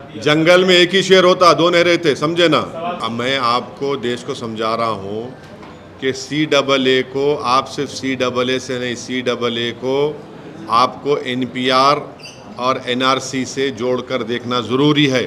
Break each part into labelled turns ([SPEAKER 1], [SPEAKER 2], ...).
[SPEAKER 1] जंगल में एक ही शेर होता, दो नहीं रहते, समझे ना। अब मैं आपको देश को समझा रहा हूँ कि CAA को आप सिर्फ CAA से नहीं, CAA को आपको NPR और NRC से जोड़कर देखना ज़रूरी है।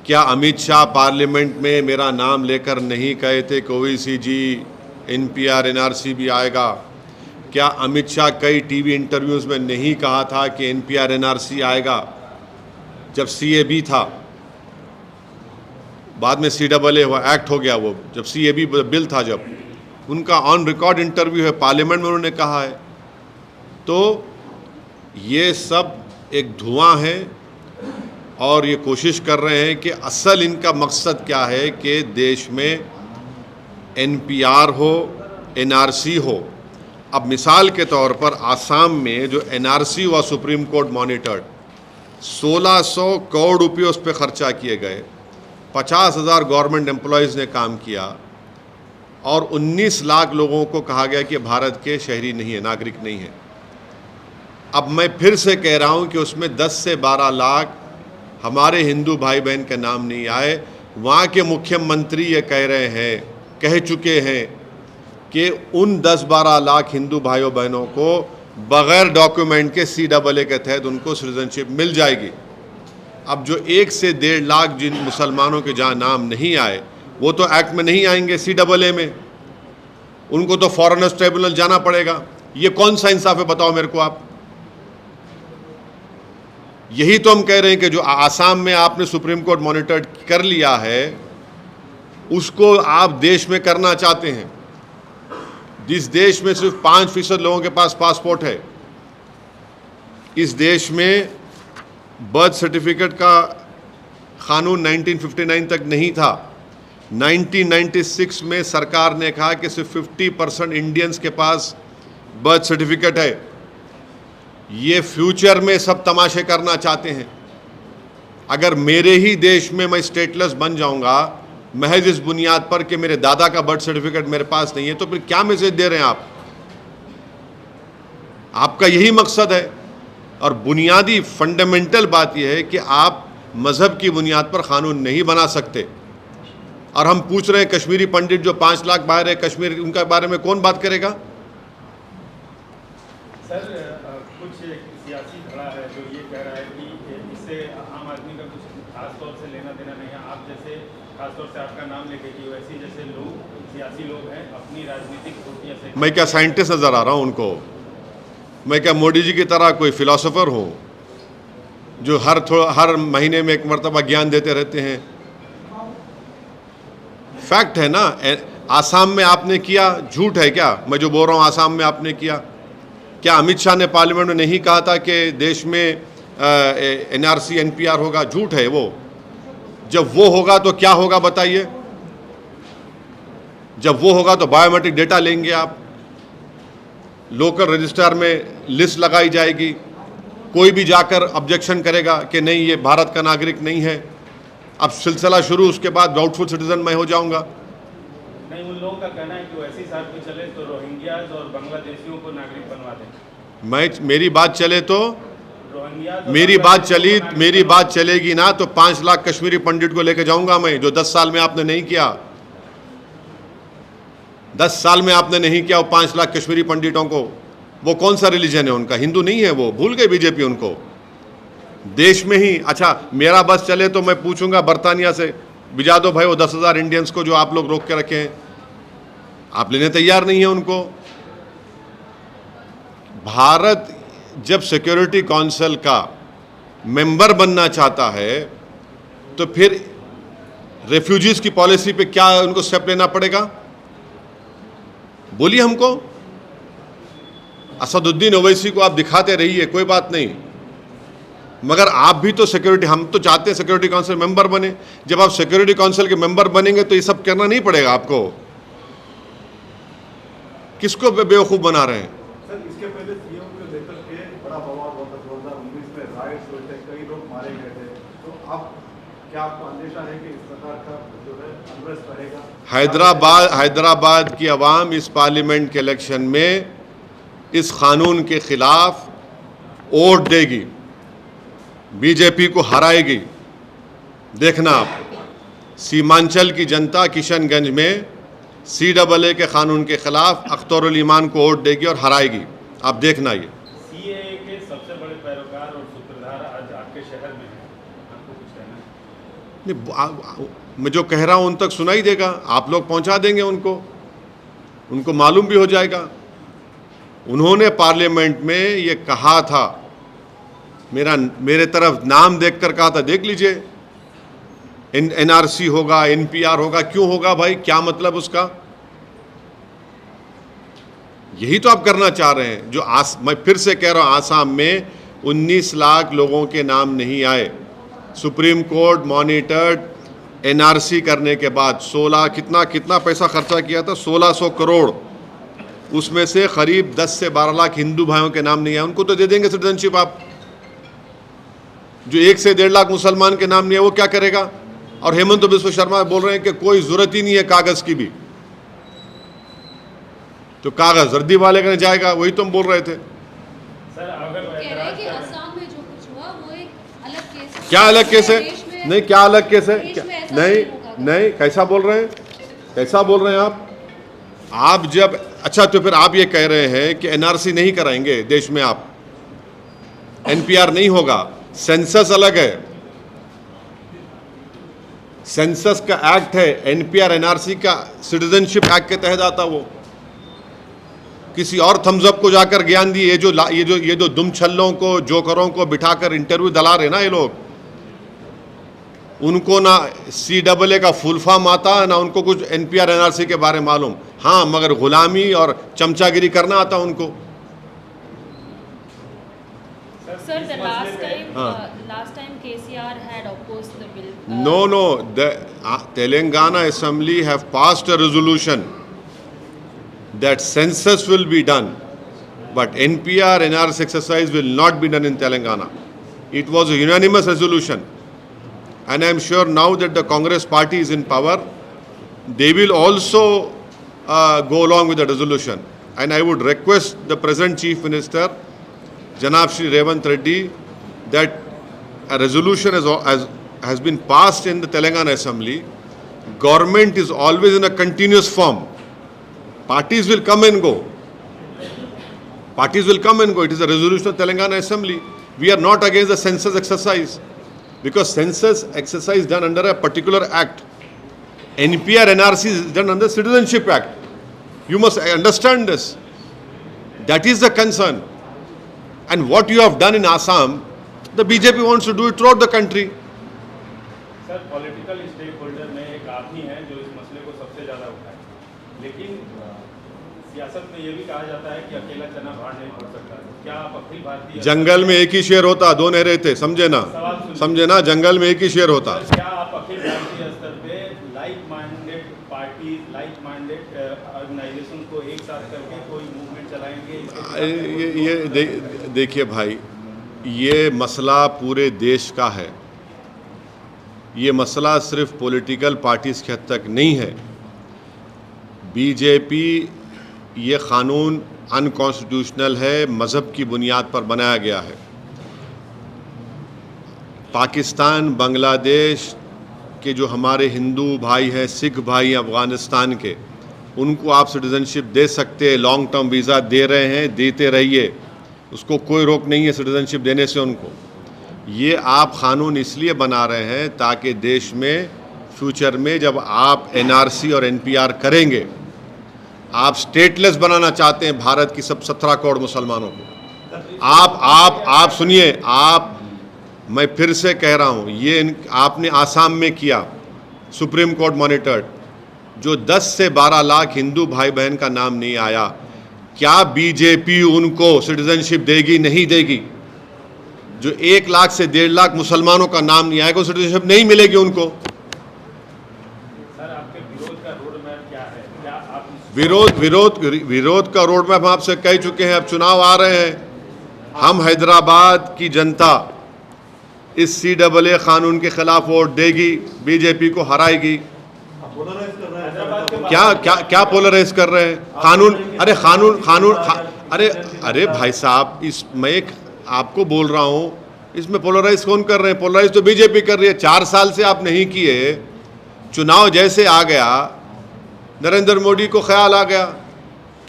[SPEAKER 1] क्या अमित शाह पार्लियामेंट में मेरा नाम लेकर नहीं कहे थे कि ओवैसी जी NPR NRC भी आएगा? क्या अमित शाह कई टीवी इंटरव्यूज़ में नहीं कहा था कि NPR NRC आएगा जब CAB था? बाद में CAA हुआ, एक्ट हो गया वो, जब CAB बिल था, जब उनका ऑन रिकॉर्ड इंटरव्यू है, पार्लियामेंट में उन्होंने कहा है। तो ये सब एक धुआं है और ये कोशिश कर रहे हैं कि असल इनका मकसद क्या है कि देश में NPR हो, NRC हो। अब मिसाल के तौर पर आसाम में जो NRC हुआ, सुप्रीम कोर्ट मॉनिटर्ड, 1600 करोड़ रुपये उस पर खर्चा किए गए, 50,000 गवर्नमेंट एम्प्लॉयज़ ने काम किया और 19 लाख लोगों को कहा गया कि भारत के शहरी नहीं है, नागरिक नहीं है। अब मैं फिर से कह रहा हूं कि उसमें 10 से 12 लाख हमारे हिंदू भाई बहन के नाम नहीं आए। वहाँ के मुख्यमंत्री ये कह रहे हैं, कह चुके हैं कि उन 10-12 लाख हिंदू भाइयों बहनों को बग़ैर डॉक्यूमेंट के CAA के तहत उनको सिटीजनशिप मिल जाएगी। अब जो 1 से 1.5 लाख जिन मुसलमानों के जहाँ नाम नहीं आए, वो तो एक्ट में नहीं आएंगे CAA में, उनको तो फॉरेनर्स ट्रिब्यूनल जाना पड़ेगा। ये कौन सा इंसाफ है, बताओ मेरे को आप। यही तो हम कह रहे हैं कि जो आसाम में आपने सुप्रीम कोर्ट मॉनिटर कर लिया है, उसको आप देश में करना चाहते हैं। जिस देश में सिर्फ 5% लोगों के पास पासपोर्ट है, इस देश में बर्थ सर्टिफिकेट का कानून 1959 तक नहीं था। 1996 में सरकार ने कहा कि सिर्फ 50% इंडियंस के पास बर्थ सर्टिफिकेट है। ये फ्यूचर में सब तमाशे करना चाहते हैं। अगर मेरे ही देश में मैं स्टेटलेस बन जाऊंगा महज इस बुनियाद पर कि मेरे दादा का बर्थ सर्टिफिकेट मेरे पास नहीं है, तो फिर क्या मैसेज दे रहे हैं आप? आपका यही मकसद है। और बुनियादी फंडामेंटल बात यह है कि आप मज़हब की बुनियाद पर कानून नहीं बना सकते। और हम पूछ रहे हैं कश्मीरी पंडित जो 5 लाख बाहर है कश्मीर, उनके बारे में कौन बात करेगा?
[SPEAKER 2] सर, कुछ सियासी खड़ा है जो ये कह रहा है कि इससे आम आदमी का कुछ खास तौर से लेना देना नहीं है। आप जैसे खास तौर से आपका नाम लेके कि वैसे जैसे लोग, सियासी लोग हैं, अपनी राजनीतिक रोटियां से।
[SPEAKER 1] मैं क्या साइंटिस्ट नज़र आ रहा हूँ उनको? मैं क्या मोदी जी की तरह कोई फिलोसोफर हूँ जो हर महीने में एक मरतबा ज्ञान देते रहते हैं? फैक्ट है ना। आसाम में आपने किया, झूठ है क्या मैं जो बोल रहा हूँ? आसाम में आपने किया क्या? अमित शाह ने पार्लियामेंट में नहीं कहा था कि देश में NRC NPR होगा? झूठ है वो। जब वो होगा तो क्या होगा बताइए? जब वो होगा तो बायोमेट्रिक डेटा लेंगे आप, लोकल रजिस्ट्रार में लिस्ट लगाई जाएगी, कोई भी जाकर ऑब्जेक्शन करेगा कि नहीं ये भारत का नागरिक नहीं है। अब सिलसिला शुरू, उसके बाद डाउटफुल सिटीजन मैं हो जाऊंगा।
[SPEAKER 2] नहीं, उन लोगों का कहना है कि वैसी साथ में चले तो रोहिंग्याज और बांग्लादेशियों को नागरिक बनवा दें।
[SPEAKER 1] मेरी बात चले तो
[SPEAKER 2] रोहिंग्याज,
[SPEAKER 1] मेरी बात चलेगी ना तो 5 लाख कश्मीरी पंडित को लेकर जाऊंगा मैं, जो 10 साल में आपने नहीं किया। 10 साल में आपने नहीं किया वो 5 लाख कश्मीरी पंडितों को। वो कौन सा रिलीजन है उनका? हिंदू नहीं है वो, भूल गए बीजेपी उनको। देश में ही अच्छा मेरा बस चले तो मैं पूछूंगा बरतानिया से, भिजा दो भाई वो 10,000 इंडियंस को जो आप लोग रोक के रखे हैं। आप लेने तैयार नहीं है उनको। भारत जब सिक्योरिटी काउंसिल का मेंबर बनना चाहता है तो फिर रेफ्यूजीज की पॉलिसी पे क्या उनको स्टेप लेना पड़ेगा? बोलिए हमको। असदुद्दीन ओवैसी को आप दिखाते रहिए, कोई बात नहीं, मगर आप भी तो सिक्योरिटी, हम तो चाहते हैं सिक्योरिटी काउंसिल मेंबर बने। जब आप सिक्योरिटी काउंसिल के मेंबर बनेंगे तो ये सब करना नहीं पड़ेगा आपको। किसको बेवकूफ बना रहे हैं?
[SPEAKER 3] सर, इसके पहले सीएम को लेकर के बड़ा बवाल हुआ था, 2019 में राइट्स हुए थे, कई लोग मारे गए थे। तो अब क्या आपको अंदेशा है कि इस प्रकार का जो है अनरेस्ट रहेगा?
[SPEAKER 1] हैदराबाद की आवाम इस पार्लियामेंट के इलेक्शन में इस कानून के खिलाफ वोट देगी। बीजेपी को हराएगी। देखना आप, सीमांचल की जनता किशनगंज में CAA के कानून के खिलाफ अख्तरुल ईमान को वोट देगी और हराएगी। आप देखना ये।
[SPEAKER 2] CAA के सबसे बड़े पैरोकार और सूत्रधार आज आपके शहर में हैं, आपको कुछ कहना है?
[SPEAKER 1] नहीं, मैं जो कह रहा हूं उन तक सुनाई देगा, आप लोग पहुंचा देंगे उनको मालूम भी हो जाएगा। उन्होंने पार्लियामेंट में ये कहा था, मेरे तरफ नाम देखकर कहा था, देख लीजिए NRC होगा, NPR होगा। क्यों होगा भाई, क्या मतलब उसका? यही तो आप करना चाह रहे हैं। जो मैं फिर से कह रहा हूं, आसाम में 19 लाख लोगों के नाम नहीं आए। सुप्रीम कोर्ट मॉनिटर्ड NRC करने के बाद 16 कितना पैसा खर्चा किया था, 1600 करोड़। उसमें से करीब 10 से 12 लाख हिंदू भाइयों के नाम नहीं आए। उनको तो दे देंगे सिटीजनशिप आप। जो 1 से 1.5 लाख मुसलमान के नाम नहीं है वो क्या करेगा? और हेमंत बिस्व शर्मा बोल रहे हैं कि कोई जरूरत ही नहीं है कागज की भी, तो कागज रद्दी वाले का जाएगा। वही तुम बोल रहे थे।
[SPEAKER 2] सर अगर
[SPEAKER 4] कह रहे हैं कि असम में जो कुछ हुआ वो एक अलग केस है।
[SPEAKER 1] क्या अलग केस है? नहीं, क्या अलग केस है?
[SPEAKER 4] देश में ऐसा
[SPEAKER 1] नहीं
[SPEAKER 4] होगा।
[SPEAKER 1] नहीं, कैसा बोल रहे हैं? कैसा बोल रहे हैं आप जब अच्छा, तो फिर आप ये कह रहे हैं कि NRC नहीं कराएंगे देश में, आप NPR नहीं होगा, सेंसस अलग है, सेंसस का एक्ट है, NPR NRC का सिटीजनशिप एक्ट के तहत आता। वो किसी और थम्सअप को जाकर ज्ञान दिए। ये जो दुम छल्लों को, जोकरों को बिठाकर इंटरव्यू दिला रहे ना ये लोग, उनको ना CAA का फुल फॉर्म आता, ना उनको कुछ NPR NRC के बारे में मालूम। हाँ, मगर गुलामी और चमचागिरी करना आता उनको।
[SPEAKER 5] Sir, the last time KCR had opposed the bill.
[SPEAKER 1] No, the Telangana Assembly have passed a resolution that census will be done, but NPR NRC exercise will not be done in Telangana. It was a unanimous resolution, and I am sure now that the Congress party is in power, they will also go along with the resolution. And I would request the present Chief Minister, Janab Shri Revant Reddy, that a resolution has been passed in the Telangana Assembly. Government is always in a continuous form. Parties will come and go. Parties will come and go. It is a resolution of Telangana Assembly. We are not against the census exercise, because census exercise done under a particular act. NPR NRC is done under Citizenship Act. You must understand this. That is the concern. And what you have done in Assam, the BJP wants to do it throughout the country.
[SPEAKER 2] Sir, political stakeholder में एक आप ही हैं जो इस मसले को सबसे ज़्यादा उठाए, लेकिन सियासत में ये भी कहा जाता है कि अकेला चना भाड़ नहीं पड़ सकता। क्या आप अखिल भारतीय
[SPEAKER 1] जंगल में एक ही शेर होता, दो नहीं रहते, समझे ना, जंगल में एक ही शेर होता।
[SPEAKER 2] क्या आप अखिल भारतीय स्तर पे like minded party, like minded organisation को एक साथ करके कोई मूवमेंट चलाएंगे?
[SPEAKER 1] ये देखिए भाई, ये मसला पूरे देश का है। ये मसला सिर्फ पॉलिटिकल पार्टीज़ के हद तक नहीं है। बीजेपी, ये क़ानून अनकॉन्स्टिट्यूशनल है, मज़हब की बुनियाद पर बनाया गया है। पाकिस्तान, बांग्लादेश के जो हमारे हिंदू भाई हैं, सिख भाई अफ़गानिस्तान के, उनको आप सिटीज़नशिप दे सकते हैं, लॉन्ग टर्म वीज़ा दे रहे हैं, देते रहिए, उसको कोई रोक नहीं है सिटीज़नशिप देने से उनको। ये आप क़ानून इसलिए बना रहे हैं ताकि देश में फ्यूचर में जब आप NRC और NPR करेंगे, आप स्टेटलेस बनाना चाहते हैं भारत की सब 17 करोड़ मुसलमानों को। आप सुनिए, मैं फिर से कह रहा हूँ, ये आपने आसाम में किया, सुप्रीम कोर्ट मॉनिटर्ड, जो 10 से 12 लाख हिंदू भाई बहन का नाम नहीं आया। क्या बीजेपी उनको सिटीजनशिप देगी? नहीं देगी। जो 1 लाख से 1.5 लाख मुसलमानों का नाम नहीं आएगा, सिटीजनशिप नहीं मिलेगी उनको।
[SPEAKER 2] सर, आपके विरोध का रोड मैप क्या है? क्या आप
[SPEAKER 1] विरोध का रोड मैप हम आपसे कह चुके हैं। अब चुनाव आ रहे हैं, हम हैदराबाद की जनता इस CAA कानून के खिलाफ वोट देगी, बीजेपी को हराएगी। क्या पोलराइज कर रहे हैं? कानून अरे भाई साहब, मैं आपको बोल रहा हूँ, इसमें पोलराइज कौन कर रहे हैं? पोलराइज तो बीजेपी कर रही है। 4 साल से आप नहीं किए, चुनाव जैसे आ गया नरेंद्र मोदी को ख्याल आ गया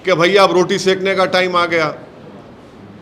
[SPEAKER 1] कि भैया अब रोटी सेकने का टाइम आ गया।